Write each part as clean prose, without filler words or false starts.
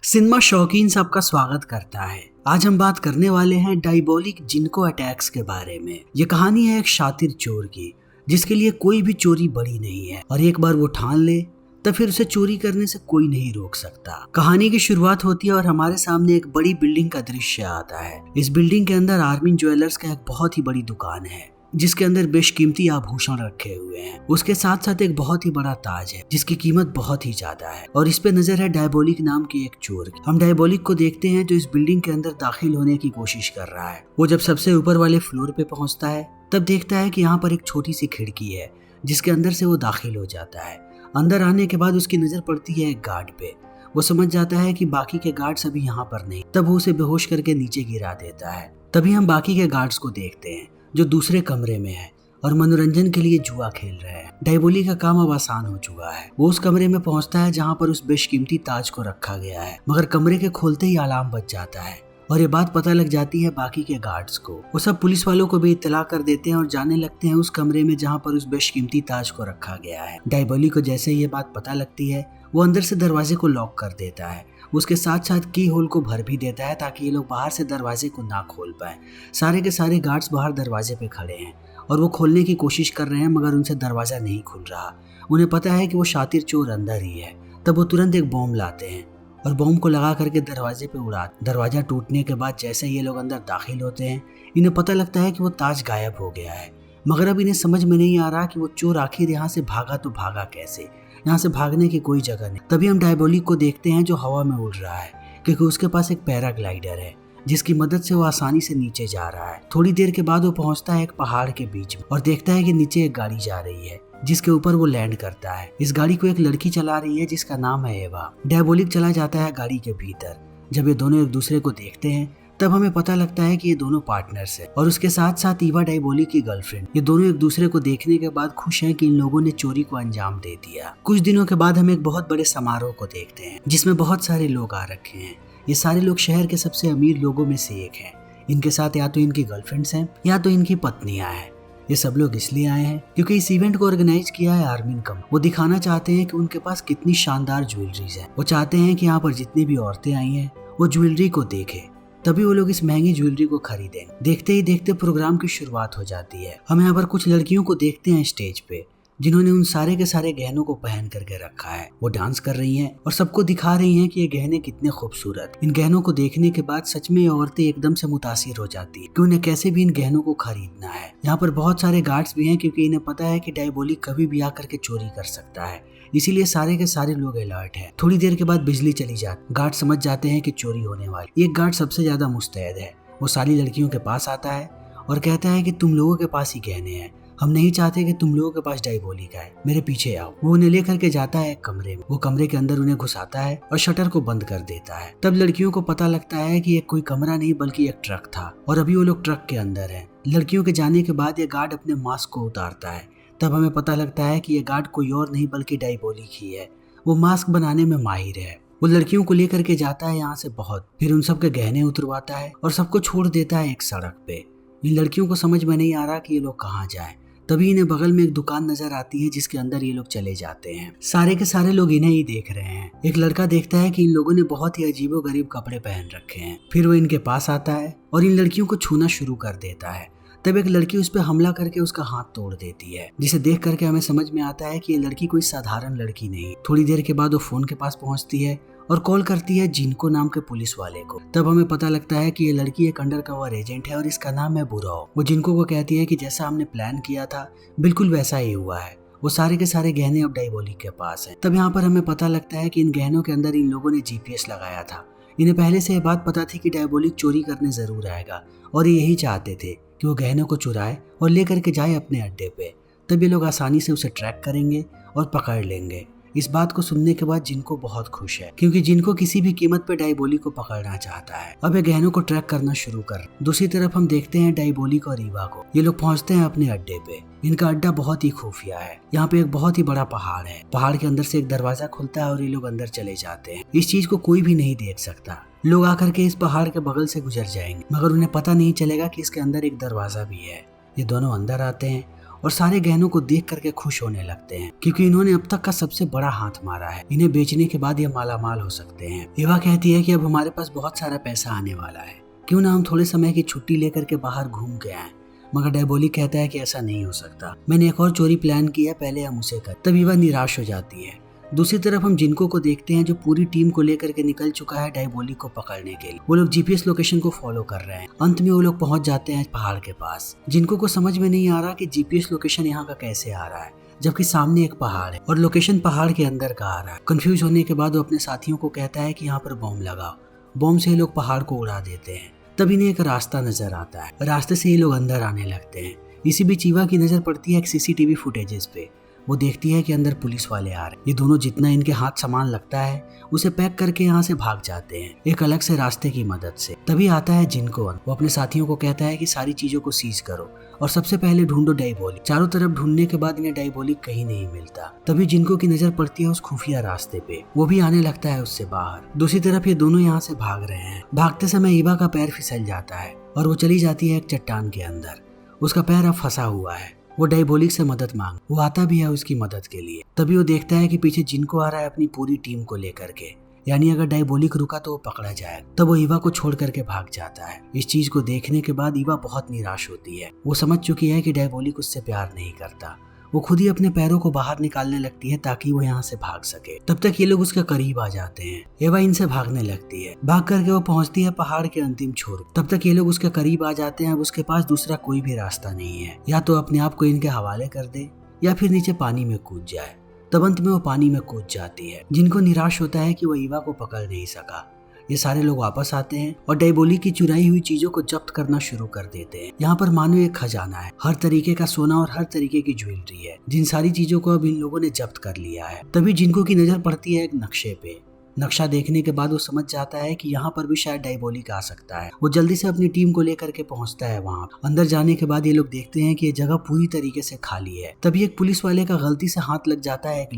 Cinema शौकीन सबका स्वागत करता है। आज हम बात करने वाले हैं डायबोलिक जिनको अटैक्स के बारे में। ये कहानी है एक शातिर चोर की, जिसके लिए कोई भी चोरी बड़ी नहीं है और एक बार वो ठान ले तो फिर उसे चोरी करने से कोई नहीं रोक सकता। कहानी की शुरुआत होती है और हमारे सामने एक बड़ी बिल्डिंग का दृश्य आता है। इस बिल्डिंग के अंदर आर्मिन ज्वेलर्स का एक बहुत ही बड़ी दुकान है, जिसके अंदर बेशकीमती आभूषण रखे हुए हैं। उसके साथ साथ एक बहुत ही बड़ा ताज है, जिसकी कीमत बहुत ही ज्यादा है और इस पे नजर है डायबोलिक नाम के एक चोर की। हम डायबोलिक को देखते हैं जो इस बिल्डिंग के अंदर दाखिल होने की कोशिश कर रहा है। वो जब सबसे ऊपर वाले फ्लोर पे पहुंचता है तब देखता है कि यहाँ पर एक छोटी सी खिड़की है, जिसके अंदर से वो दाखिल हो जाता है। अंदर आने के बाद उसकी नजर पड़ती है एक गार्ड पे। वो समझ जाता है कि बाकी के गार्ड्स अभी यहाँ पर नहीं, तब वो उसे बेहोश करके नीचे गिरा देता है। तभी हम बाकी के गार्ड्स को देखते हैं जो दूसरे कमरे में है और मनोरंजन के लिए जुआ खेल रहे हैं। डायबोलिक का काम अब आसान हो चुका है। वो उस कमरे में पहुंचता है जहां पर उस बेशकीमती ताज को रखा गया है, मगर कमरे के खोलते ही अलार्म बज जाता है और ये बात पता लग जाती है बाकी के गार्ड्स को। वो सब पुलिस वालों को भी इत्तला कर देते हैं और जाने लगते हैं उस कमरे में जहाँ पर उस बेशकीमती ताज को रखा गया है। डायबोलिक को जैसे ये बात पता लगती है, वो अंदर से दरवाजे को लॉक कर देता है। उसके साथ साथ की होल को भर भी देता है ताकि ये लोग बाहर से दरवाजे को ना खोल पाए। सारे के सारे गार्ड्स बाहर दरवाजे पे खड़े हैं और वो खोलने की कोशिश कर रहे हैं, मगर उनसे दरवाजा नहीं खुल रहा। उन्हें पता है कि वो शातिर चोर अंदर ही है। तब वो तुरंत एक बॉम्ब लाते हैं और बॉम्ब को लगा करके दरवाजे पे उड़ा। दरवाजा टूटने के बाद जैसे ये लोग अंदर दाखिल होते हैं, इन्हें पता लगता है कि वो ताज गायब हो गया है। मगर अब इन्हें समझ में नहीं आ रहा कि वो चोर आखिर यहाँ से भागा तो भागा कैसे। यहाँ से भागने की कोई जगह नहीं। तभी हम डायबोलिक को देखते हैं जो हवा में उड़ रहा है, क्योंकि उसके पास एक पैराग्लाइडर है जिसकी मदद से वो आसानी से नीचे जा रहा है। थोड़ी देर के बाद वो पहुंचता है एक पहाड़ के बीच में और देखता है कि नीचे एक गाड़ी जा रही है, जिसके ऊपर वो लैंड करता है। इस गाड़ी को एक लड़की चला रही है जिसका नाम है एवा। डायबोलिक चला जाता है गाड़ी के भीतर। जब ये दोनों एक दूसरे को देखते हैं तब हमें पता लगता है कि ये दोनों पार्टनर्स हैं और उसके साथ साथ ईवा डायबोलिक की गर्लफ्रेंड। ये दोनों एक दूसरे को देखने के बाद खुश हैं कि इन लोगों ने चोरी को अंजाम दे दिया। कुछ दिनों के बाद हम एक बहुत बड़े समारोह को देखते हैं जिसमें बहुत सारे लोग आ रखे हैं। ये सारे लोग शहर के सबसे अमीर लोगों में से एक हैं। इनके साथ या तो इनकी गर्लफ्रेंड्स हैं या तो इनकी पत्नियां हैं। ये सब लोग इसलिए आए हैं क्योंकि इस इवेंट को ऑर्गेनाइज किया है आर्मिन कम। वो दिखाना चाहते हैं कि उनके पास कितनी शानदार ज्वेलरीज है। वो चाहते हैं कि यहाँ पर जितनी भी औरतें आई हैं वो ज्वेलरी को देखें, तभी वो लोग इस महंगी ज्वेलरी को खरीदें। देखते ही देखते प्रोग्राम की शुरुआत हो जाती है। हम यहाँ पर कुछ लड़कियों को देखते हैं स्टेज पे, जिन्होंने उन सारे के सारे गहनों को पहन करके रखा है। वो डांस कर रही हैं और सबको दिखा रही हैं कि ये गहने कितने खूबसूरत। इन गहनों को देखने के बाद सच में ये औरतें एकदम से मुतासिर हो जाती है कि उन्हें कैसे भी इन गहनों को खरीदना है। यहाँ पर बहुत सारे गार्ड्स भी हैं क्योंकि इन्हें पता है कि डायबोलिक कभी भी आकर के चोरी कर सकता है, इसीलिए सारे के सारे लोग अलर्ट हैं। थोड़ी देर के बाद बिजली चली जाती। गार्ड समझ जाते हैं कि चोरी होने वाली। एक गार्ड सबसे ज्यादा मुस्तैद है। वो सारी लड़कियों के पास आता है और कहता है कि तुम लोगों के पास ही गहने हैं, हम नहीं चाहते कि तुम लोगों के पास डायबोलिक आए, मेरे पीछे आओ। वो उन्हें लेकर के जाता है एक कमरे में। वो कमरे के अंदर उन्हें घुसाता है और शटर को बंद कर देता है। तब लड़कियों को पता लगता है कि ये कोई कमरा नहीं बल्कि एक ट्रक था और अभी वो लोग ट्रक के अंदर हैं। लड़कियों के जाने के बाद ये गार्ड अपने मास्क को उतारता है। तब हमें पता लगता है कि ये गार्ड कोई और नहीं बल्कि डायबोलिक ही है। वो मास्क बनाने में माहिर है। वो लड़कियों को लेकर के जाता है यहाँ से बहुत, फिर उन सबके गहने उतरवाता है और सबको छोड़ देता है एक सड़क पे। इन लड़कियों को समझ में नहीं आ रहा कि ये लोग कहाँ जाएं। तभी इन्हें बगल में एक दुकान नजर आती है जिसके अंदर ये लोग चले जाते हैं। सारे के सारे लोग इन्हें ही देख रहे हैं। एक लड़का देखता है कि इन लोगों ने बहुत ही अजीबोगरीब कपड़े पहन रखे हैं। फिर वो इनके पास आता है और इन लड़कियों को छूना शुरू कर देता है। तब एक लड़की उस पर हमला करके उसका हाथ तोड़ देती है, जिसे देख करके हमें समझ में आता है कि ये लड़की कोई साधारण लड़की नहीं। थोड़ी देर के बाद वो फोन के पास पहुंचती है और कॉल करती है जिनको नाम के पुलिस वाले को। तब हमें पता लगता है कि ये लड़की एक अंडरकवर एजेंट है और इसका नाम है बुराओ। वो जिनको को कहती है कि जैसा हमने प्लान किया था बिल्कुल वैसा ही हुआ है। वो सारे के सारे गहने अब डायबोलिक के पास है। तब यहाँ पर हमें पता लगता है कि इन गहनों के अंदर इन लोगों ने GPS लगाया था। इन्हें पहले से ये बात पता थी कि डायबोलिक चोरी करने जरूर आएगा और ये यही चाहते थे कि वो गहनों को चुराए और लेकर के जाए अपने अड्डे पे। तब ये लोग आसानी से उसे ट्रैक करेंगे और पकड़ लेंगे। इस बात को सुनने के बाद जिनको बहुत खुश है, क्योंकि जिनको किसी भी कीमत पे डायबोलिक को पकड़ना चाहता है। अब ये गहनों को ट्रैक करना शुरू कर। दूसरी तरफ हम देखते हैं डायबोलिक और ईवा को। ये लोग पहुंचते हैं अपने अड्डे पे। इनका अड्डा बहुत ही खुफिया है। यहाँ पे एक बहुत ही बड़ा पहाड़ है। पहाड़ के अंदर से एक दरवाजा खुलता है और ये लोग अंदर चले जाते हैं। इस चीज को कोई भी नहीं देख सकता। लोग आकर के इस पहाड़ के बगल से गुजर जाएंगे, मगर उन्हें पता नहीं चलेगा कि इसके अंदर एक दरवाजा भी है। ये दोनों अंदर आते हैं और सारे गहनों को देख करके खुश होने लगते हैं क्योंकि इन्होंने अब तक का सबसे बड़ा हाथ मारा है। इन्हें बेचने के बाद ये मालामाल हो सकते हैं। एवा कहती है कि अब हमारे पास बहुत सारा पैसा आने वाला है, क्यों ना हम थोड़े समय की छुट्टी लेकर के बाहर घूम के आए। मगर डायबोलिक कहता है कि ऐसा नहीं हो सकता, मैंने एक और चोरी प्लान की है, पहले हम उसे कर। तब ईवा निराश हो जाती है। दूसरी तरफ हम जिनको को देखते हैं जो पूरी टीम को लेकर के निकल चुका है डायबोलिक को पकड़ने के लिए। वो लोग जीपीएस लोकेशन को फॉलो कर रहे हैं। अंत में वो लोग पहुंच जाते हैं पहाड़ के पास। जिनको को समझ में नहीं आ रहा कि जीपीएस लोकेशन यहाँ का कैसे आ रहा है, जबकि सामने एक पहाड़ है और लोकेशन पहाड़ के अंदर का आ रहा है। कंफ्यूज होने के बाद वो अपने साथियों को कहता है कि यहाँ पर बॉम्ब लगाओ। बॉम्ब से ये लोग पहाड़ को उड़ा देते हैं। तब इन्हें एक रास्ता नजर आता है, रास्ते से ये लोग अंदर आने लगते हैं। इसी बीच ईवा की नजर पड़ती है एक सीसीटीवी फुटेजेस पे। वो देखती है कि अंदर पुलिस वाले आ रहे। ये दोनों जितना इनके हाथ सामान लगता है उसे पैक करके यहाँ से भाग जाते हैं एक अलग से रास्ते की मदद से। तभी आता है जिनको। वो अपने साथियों को कहता है कि सारी चीजों को सीज करो और सबसे पहले ढूंढो डायबोलिक। चारों तरफ ढूंढने के बाद इन्हें डायबोलिक कहीं नहीं मिलता। तभी जिनको की नजर पड़ती है उस खुफिया रास्ते पे। वो भी आने लगता है उससे बाहर। दूसरी तरफ ये दोनों यहाँ से भाग रहे हैं। भागते समय ईवा का पैर फिसल जाता है और वो चली जाती है एक चट्टान के अंदर। उसका पैर अब फंसा हुआ है। वो डायबोलिक से मदद मांग, वो आता भी है उसकी मदद के लिए। तभी वो देखता है कि पीछे जिनको आ रहा है अपनी पूरी टीम को लेकर के, यानी अगर डायबोलिक रुका तो वो पकड़ा जाएगा। तब वो ईवा को छोड़ करके भाग जाता है। इस चीज को देखने के बाद ईवा बहुत निराश होती है। वो समझ चुकी है कि डायबोलिक उससे प्यार नहीं करता। वो खुद ही अपने पैरों को बाहर निकालने लगती है ताकि वो यहाँ से भाग सके। तब तक ये लोग उसके करीब आ जाते हैं। एवा इनसे भागने लगती है। भाग करके वो पहुंचती है पहाड़ के अंतिम छोर। तब तक ये लोग उसके करीब आ जाते हैं। अब उसके पास दूसरा कोई भी रास्ता नहीं है, या तो अपने आप को इनके हवाले कर दे या फिर नीचे पानी में कूद जाए। तब अंत में वो पानी में कूद जाती है। जिनको निराश होता है कि वो ईवा को पकड़ नहीं सका। ये सारे लोग वापस आते हैं और डायबोलिक की चुराई हुई चीजों को जब्त करना शुरू कर देते हैं। यहाँ पर मानो एक खजाना है, हर तरीके का सोना और हर तरीके की ज्वेलरी है, जिन सारी चीजों को अब इन लोगों ने जब्त कर लिया है। तभी जिनको की नजर पड़ती है एक नक्शे पे। नक्शा देखने के बाद वो समझ जाता है कि यहाँ पर भी शायद डायबोलिक आ सकता है। वो जल्दी से अपनी टीम को लेकर के पहुंचता है वहाँ। अंदर जाने के बाद ये लोग देखते हैं कि ये जगह पूरी तरीके से खाली है। तभी एक पुलिस वाले का गलती से हाथ लग जाता है एक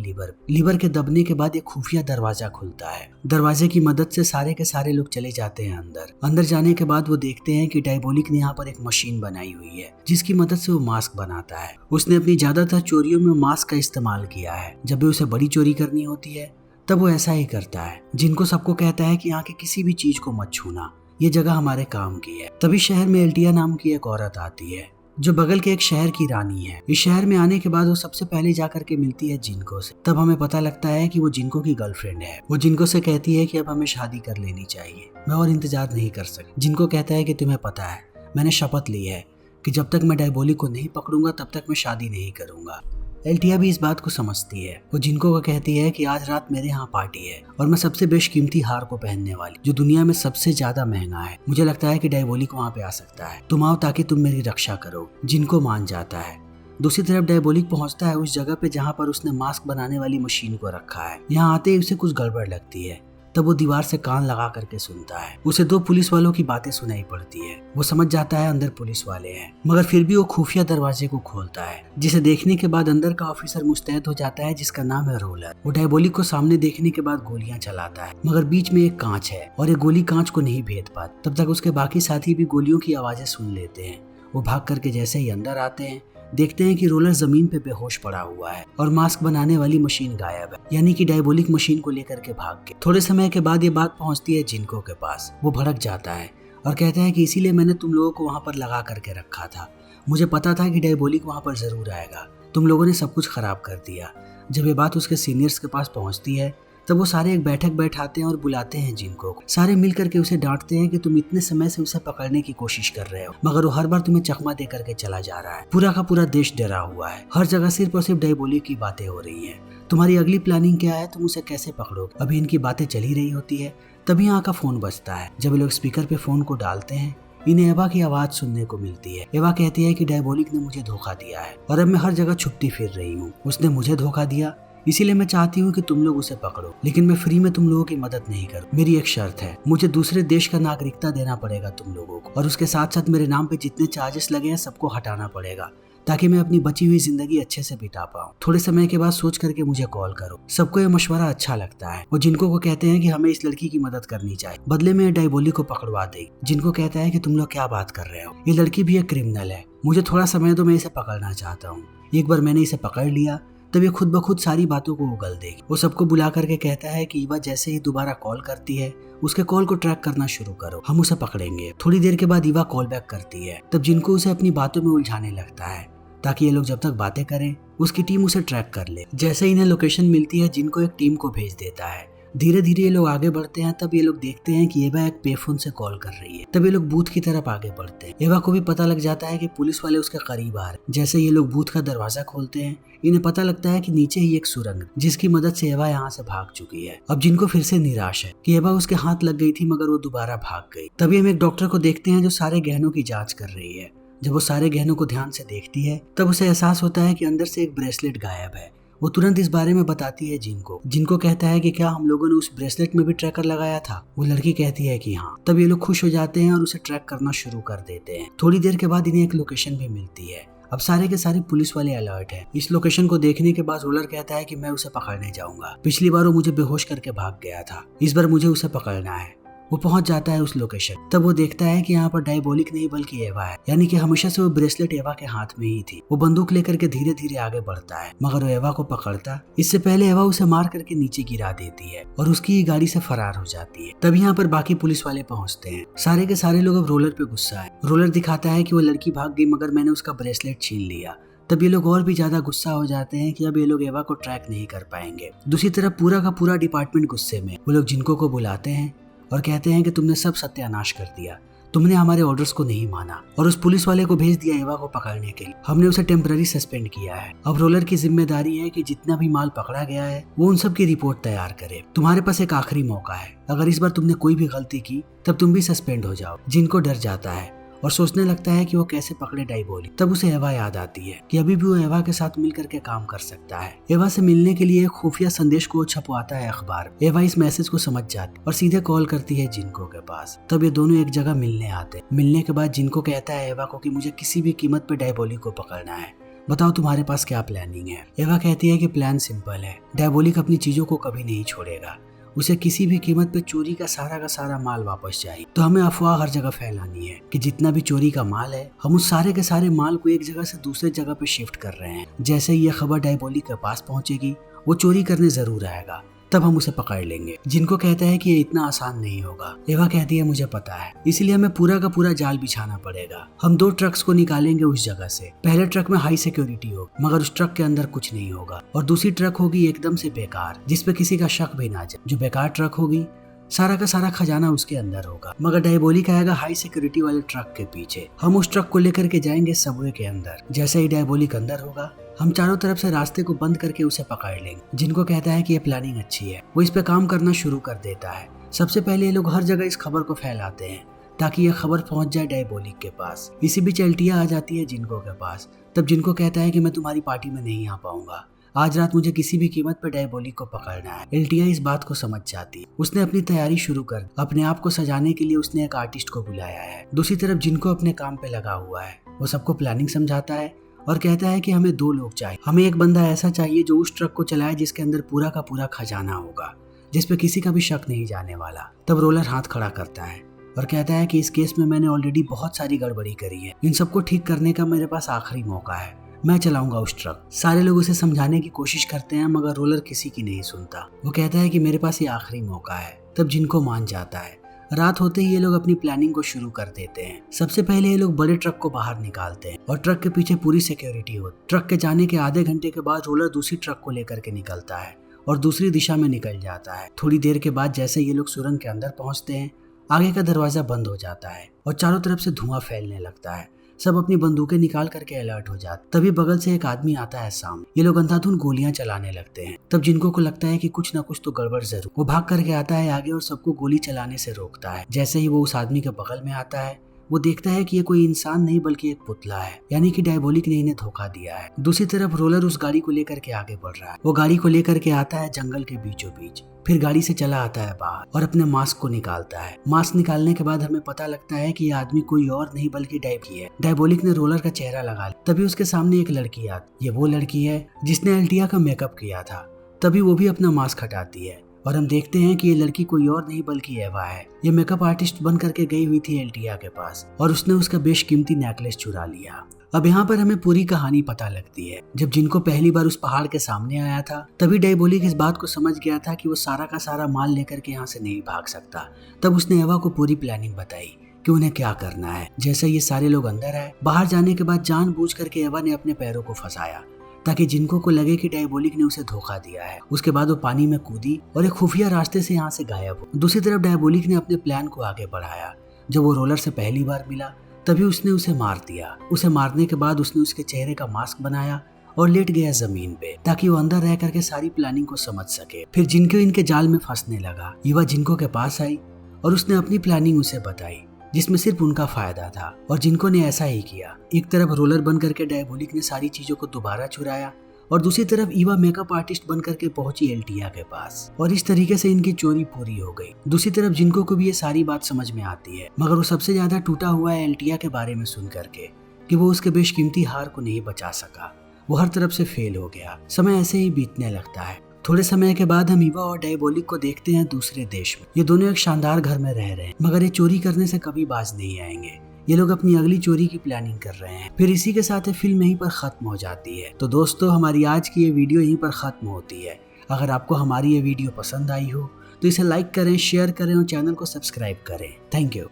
लीवर के दबने के बाद एक खुफिया दरवाजा खुलता है। दरवाजे की मदद से सारे के सारे लोग चले जाते हैं अंदर जाने के बाद वो देखते हैं कि डायबोलिक ने यहाँ पर एक मशीन बनाई हुई है जिसकी मदद से वो मास्क बनाता है। उसने अपनी ज्यादातर चोरियों में मास्क का इस्तेमाल किया है। जब भी उसे बड़ी चोरी करनी होती है तब वो ऐसा ही करता है। जिनको सबको कहता है कि यहाँ के किसी भी चीज को मत छूना, ये जगह हमारे काम की है। तभी शहर में एल्टिया नाम की एक औरत आती है जो बगल के एक शहर की रानी है। इस शहर में आने के बाद वो सबसे पहले जाकर के मिलती है जिनको से। तब हमें पता लगता है कि वो जिनको की गर्लफ्रेंड है। वो जिनको से कहती है कि अब हमें शादी कर लेनी चाहिए, मैं और इंतजार नहीं कर सकती। जिनको कहता है कि तुम्हें पता है मैंने शपथ ली है कि जब तक मैं डायबोलिक को नहीं पकड़ूंगा तब तक मैं शादी नहीं करूंगा। एल्टिया भी इस बात को समझती है। वो जिनको को कहती है कि आज रात मेरे यहाँ पार्टी है और मैं सबसे बेशकीमती हार को पहनने वाली जो दुनिया में सबसे ज्यादा महंगा है। मुझे लगता है कि डायबोलिक वहाँ पे आ सकता है, तुम आओ ताकि तुम मेरी रक्षा करो। जिनको मान जाता है। दूसरी तरफ डायबोलिक पहुंचता है उस जगह पे जहाँ पर उसने मास्क बनाने वाली मशीन को रखा है। यहाँ आते ही उसे कुछ गड़बड़ लगती है। तब वो दीवार से कान लगा करके सुनता है। उसे दो पुलिस वालों की बातें सुनाई पड़ती है। वो समझ जाता है अंदर पुलिस वाले हैं, मगर फिर भी वो खुफिया दरवाजे को खोलता है, जिसे देखने के बाद अंदर का ऑफिसर मुस्तैद हो जाता है जिसका नाम है रोलर। वो डायबोलिक को सामने देखने के बाद गोलियां चलाता है, मगर बीच में एक कांच है और ये गोली कांच को नहीं भेद पाती। तब तक उसके बाकी साथी भी गोलियों की आवाजें सुन लेते हैं। वो भाग करके जैसे ही अंदर आते हैं देखते हैं कि रोलर जमीन पे बेहोश पड़ा हुआ है और मास्क बनाने वाली मशीन गायब है, यानी कि डायबोलिक मशीन को लेकर के भाग गए। थोड़े समय के बाद ये बात पहुंचती है जिनको के पास। वो भड़क जाता है और कहता है कि इसीलिए मैंने तुम लोगों को वहां पर लगा करके रखा था। मुझे पता था कि डायबोलिक वहां पर जरूर आएगा, तुम लोगों ने सब कुछ खराब कर दिया। जब ये बात उसके सीनियर्स के पास पहुंचती है तब वो सारे एक बैठक बैठाते हैं और बुलाते हैं जिनको। सारे मिल करके उसे डांटते हैं कि तुम इतने समय से उसे पकड़ने की कोशिश कर रहे हो, मगर वो हर बार तुम्हें चकमा दे करके चला जा रहा है। पूरा का पूरा देश डरा हुआ है, हर जगह सिर्फ और सिर्फ डायबोलिक की बातें हो रही हैं। तुम्हारी अगली प्लानिंग क्या है, तुम उसे कैसे पकड़ोगे? अभी इनकी बातें चल ही रही होती है, तभी यहाँ का फोन बजता है। जब लोग स्पीकर पे फोन को डालते हैं इन्हें एवा की आवाज सुनने को मिलती है। एवा कहती है कि डायबोलिक ने मुझे धोखा दिया है और अब मैं हर जगह छुपती फिर रही हूँ। उसने मुझे धोखा दिया, इसीलिए मैं चाहती हूँ कि तुम लोग उसे पकड़ो, लेकिन मैं फ्री में तुम लोगों की मदद नहीं करूँ। मेरी एक शर्त है, मुझे दूसरे देश का नागरिकता देना पड़ेगा तुम लोगों को, और उसके साथ साथ मेरे नाम पे जितने चार्जेस लगे हैं सबको हटाना पड़ेगा ताकि मैं अपनी बची हुई जिंदगी अच्छे से बिता पाऊँ। थोड़े समय के बाद सोच करके मुझे कॉल करो। सबको ये मशवरा अच्छा लगता है। वो जिनको को कहते हैं कि हमें इस लड़की की मदद करनी चाहिए, बदले में डाइबोली को पकड़वा दे। जिनको कहता है कि तुम लोग क्या बात कर रहे हो, ये लड़की भी एक क्रिमिनल है, मुझे थोड़ा समय दो, मैं इसे पकड़ना चाहता हूँ। एक बार मैंने इसे पकड़ लिया तब ये खुद ब खुद सारी बातों को उगल देगी। वो सबको बुला करके कहता है कि ईवा जैसे ही दोबारा कॉल करती है उसके कॉल को ट्रैक करना शुरू करो, हम उसे पकड़ेंगे। थोड़ी देर के बाद ईवा कॉल बैक करती है, तब जिनको उसे अपनी बातों में उलझाने लगता है ताकि ये लोग जब तक बातें करें उसकी टीम उसे ट्रैक कर ले। जैसे इन्हें लोकेशन मिलती है जिनको एक टीम को भेज देता है। धीरे धीरे ये लोग आगे बढ़ते हैं। तब ये लोग देखते हैं कि एवा एक पेफोन से कॉल कर रही है। तब ये लोग बूथ की तरफ आगे बढ़ते हैं। एवा को भी पता लग जाता है कि पुलिस वाले उसके करीब आ रहे। जैसे ये लोग बूथ का दरवाजा खोलते हैं इन्हें पता लगता है कि नीचे ही एक सुरंग जिसकी मदद से एवा यहाँ से भाग चुकी है। अब जिनको फिर से निराश है कि एवा उसके हाथ लग गई थी मगर वो दोबारा भाग गई। तभी हम एक डॉक्टर को देखते हैं जो सारे गहनों की जाँच कर रही है। जब वो सारे गहनों को ध्यान से देखती है तब उसे एहसास होता है कि अंदर से एक ब्रेसलेट गायब है। वो तुरंत इस बारे में बताती है जिनको कहता है कि क्या हम लोगों ने उस ब्रेसलेट में भी ट्रैकर लगाया था। वो लड़की कहती है कि हाँ। तब ये लोग खुश हो जाते हैं और उसे ट्रैक करना शुरू कर देते हैं। थोड़ी देर के बाद इन्हें एक लोकेशन भी मिलती है। अब सारे के सारे पुलिस वाले अलर्ट हैं। इस लोकेशन को देखने के बाद रोलर कहता है कि मैं उसे पकड़ने जाऊंगा। पिछली बार वो मुझे बेहोश करके भाग गया था, इस बार मुझे उसे पकड़ना है। वो पहुंच जाता है उस लोकेशन। तब वो देखता है कि यहाँ पर डायबोलिक नहीं बल्कि एवा है, यानी कि हमेशा से वो ब्रेसलेट एवा के हाथ में ही थी। वो बंदूक लेकर के धीरे धीरे आगे बढ़ता है मगर वो एवा को पकड़ता इससे पहले एवा उसे मार करके नीचे गिरा देती है और उसकी गाड़ी से फरार हो जाती है। तब यहाँ पर बाकी पुलिस वाले पहुंचते हैं। सारे के सारे लोग अब रोलर पे गुस्सा है। रोलर दिखाता है कि वो लड़की भाग गई मगर मैंने उसका ब्रेसलेट छीन लिया। तब ये लोग और भी ज्यादा गुस्सा हो जाते हैं कि अब ये लोग एवा को ट्रैक नहीं कर पाएंगे। दूसरी तरफ पूरा का पूरा डिपार्टमेंट गुस्से में। वो लोग जिनको को बुलाते हैं और कहते हैं कि तुमने सब सत्यानाश कर दिया, तुमने हमारे ऑर्डर्स को नहीं माना और उस पुलिस वाले को भेज दिया एवा को पकड़ने के लिए। हमने उसे टेम्पररी सस्पेंड किया है। अब रोलर की जिम्मेदारी है कि जितना भी माल पकड़ा गया है वो उन सब की रिपोर्ट तैयार करे। तुम्हारे पास एक आखिरी मौका है, अगर इस बार तुमने कोई भी गलती की तब तुम भी सस्पेंड हो जाओ। जिनको डर जाता है और सोचने लगता है कि वो कैसे पकड़े डायबोली। तब उसे एवा याद आती है कि अभी भी वो एवा के साथ मिल करके काम कर सकता है। एवा से मिलने के लिए एक खुफिया संदेश को छपवाता है अखबार। एवा इस मैसेज को समझ जाती और सीधे कॉल करती है जिनको के पास। तब ये दोनों एक जगह मिलने आते। मिलने के बाद जिनको कहता है एवा को कि मुझे किसी भी कीमत पे डायबोली को पकड़ना है, बताओ तुम्हारे पास क्या प्लानिंग है। एवा कहती है कि प्लान सिंपल है, डायबोलिक अपनी चीजों को कभी नहीं छोड़ेगा, उसे किसी भी कीमत पे चोरी का सारा माल वापस चाहिए। तो हमें अफवाह हर जगह फैलानी है कि जितना भी चोरी का माल है हम उस सारे के सारे माल को एक जगह से दूसरे जगह पे शिफ्ट कर रहे हैं। जैसे ही ये खबर डायबोली के पास पहुंचेगी वो चोरी करने जरूर आएगा, तब हम उसे पकड़ लेंगे। जिनको कहता है कि ये इतना आसान नहीं होगा। एवा कहती है मुझे पता है, इसलिए हमें पूरा का पूरा जाल बिछाना पड़ेगा। हम 2 ट्रक्स को निकालेंगे उस जगह से। पहले ट्रक में हाई सिक्योरिटी होगी मगर उस ट्रक के अंदर कुछ नहीं होगा और दूसरी ट्रक होगी एकदम से बेकार जिसपे किसी का शक भी ना जाए। जो बेकार ट्रक होगी सारा का सारा खजाना उसके अंदर होगा मगर डायबोलिक आएगा हाई सिक्योरिटी वाले ट्रक के पीछे। हम उस ट्रक को लेकर के जाएंगे सबवे के अंदर। जैसे ही डायबोलिक अंदर होगा हम चारों तरफ से रास्ते को बंद करके उसे पकड़ लेंगे। जिनको कहता है कि ये प्लानिंग अच्छी है, वो इस पे काम करना शुरू कर देता है। सबसे पहले ये लोग हर जगह इस खबर को फैलाते हैं ताकि ये खबर पहुंच जाए डायबोलिक के पास। इसी बीच एल्टिया आ जाती है जिनको के पास। तब जिनको कहता है कि मैं तुम्हारी पार्टी में नहीं आ पाऊंगा, आज रात मुझे किसी भी कीमत पर डायबोलिक को पकड़ना है। एल्टिया इस बात को समझ जाती है। उसने अपनी तैयारी शुरू कर अपने आप को सजाने के लिए उसने एक आर्टिस्ट को बुलाया है। दूसरी तरफ जिनको अपने काम पे लगा हुआ है वो सबको प्लानिंग समझाता है और कहता है कि हमें 2 लोग चाहिए। हमें एक बंदा ऐसा चाहिए जो उस ट्रक को चलाए जिसके अंदर पूरा का पूरा खजाना होगा, जिसपे किसी का भी शक नहीं जाने वाला। तब रोलर हाथ खड़ा करता है और कहता है कि इस केस में मैंने ऑलरेडी बहुत सारी गड़बड़ी करी है, इन सबको ठीक करने का मेरे पास आखिरी मौका है, मैं चलाऊंगा उस ट्रक। सारे लोग उसे समझाने की कोशिश करते हैं मगर रोलर किसी की नहीं सुनता। वो कहता है कि मेरे पास ये आखिरी मौका है। तब जिनको मान जाता है। रात होते ही ये लोग अपनी प्लानिंग को शुरू कर देते हैं। सबसे पहले ये लोग बड़े ट्रक को बाहर निकालते हैं और ट्रक के पीछे पूरी सिक्योरिटी हो। ट्रक के जाने के आधे घंटे के बाद रोलर दूसरी ट्रक को लेकर के निकलता है और दूसरी दिशा में निकल जाता है। थोड़ी देर के बाद जैसे ये लोग सुरंग के अंदर पहुंचते हैं, आगे का दरवाजा बंद हो जाता है और चारों तरफ से धुआं फैलने लगता है। सब अपनी बंदूकें निकाल करके अलर्ट हो जाते। तभी बगल से एक आदमी आता है सामने। ये लोग अंधाधुंध गोलियां चलाने लगते हैं। तब जिनको को लगता है कि कुछ ना कुछ तो गड़बड़ जरूर। वो भाग करके आता है आगे और सबको गोली चलाने से रोकता है। जैसे ही वो उस आदमी के बगल में आता है वो देखता है कि ये कोई इंसान नहीं बल्कि एक पुतला है, यानी कि डायबोलिक ने इन्हें धोखा दिया है। दूसरी तरफ रोलर उस गाड़ी को लेकर के आगे बढ़ रहा है। वो गाड़ी को लेकर के आता है जंगल के बीचों बीच, फिर गाड़ी से चला आता है बाहर और अपने मास्क को निकालता है। मास्क निकालने के बाद हमें पता लगता है कि ये आदमी कोई और नहीं बल्कि डायबोलिक ने रोलर का चेहरा लगा लिया। तभी उसके सामने एक लड़की आती। ये वो लड़की है जिसने एल्टिया का मेकअप किया था। तभी वो भी अपना मास्क हटाती है और हम देखते हैं कि ये लड़की कोई और नहीं बल्कि एवा है। ये मेकअप आर्टिस्ट बन करके गई हुई थी एल्टिया के पास और उसने उसका बेशकीमती नेकलेस चुरा लिया। अब यहाँ पर हमें पूरी कहानी पता लगती है। जब जिनको पहली बार उस पहाड़ के सामने आया था, तभी डायबोलिक इस बात को समझ गया था कि वो सारा का सारा माल लेकर के यहाँ से नहीं भाग सकता। तब उसने एवा को पूरी प्लानिंग बताई कि उन्हें क्या करना है। जैसे ये सारे लोग अंदर आए, बाहर जाने के बाद जानबूझ करके एवा ने अपने पैरों को फंसाया ताकि जिनको को लगे कि डायबोलिक ने उसे धोखा दिया है। उसके बाद वो पानी में कूदी और एक खुफिया रास्ते से यहाँ से गायब हो। दूसरी तरफ डायबोलिक ने अपने प्लान को आगे बढ़ाया। जब वो रोलर से पहली बार मिला तभी उसने उसे मार दिया। उसे मारने के बाद उसने उसके चेहरे का मास्क बनाया और लेट गया जमीन पे ताकि वो अंदर रह करके सारी प्लानिंग को समझ सके। फिर जिनको इनके जाल में फंसने लगा। ईवा जिनको के पास आई और उसने अपनी प्लानिंग उसे बताई जिसमें सिर्फ उनका फायदा था और जिनको ने ऐसा ही किया। एक तरफ रोलर बन करके डायबोलिक ने सारी चीजों को दोबारा चुराया और दूसरी तरफ ईवा मेकअप आर्टिस्ट बन करके पहुंची एल्टिया के पास और इस तरीके से इनकी चोरी पूरी हो गई। दूसरी तरफ जिनको को भी ये सारी बात समझ में आती है, मगर वो सबसे ज्यादा टूटा हुआ है एल्टिया के बारे में सुन करके कि वो उसके बेशकीमती हार को नहीं बचा सका। वो हर तरफ से फेल हो गया। समय ऐसे ही बीतने लगता है। थोड़े समय के बाद हम ईवा और डायबोलिक को देखते हैं दूसरे देश में। ये दोनों एक शानदार घर में रह रहे हैं, मगर ये चोरी करने से कभी बाज नहीं आएंगे। ये लोग अपनी अगली चोरी की प्लानिंग कर रहे हैं। फिर इसी के साथ फिल्म यहीं पर खत्म हो जाती है। तो दोस्तों, हमारी आज की ये वीडियो यहीं पर खत्म होती है। अगर आपको हमारी ये वीडियो पसंद आई हो तो इसे लाइक करें, शेयर करें और चैनल को सब्सक्राइब करें। Thank you.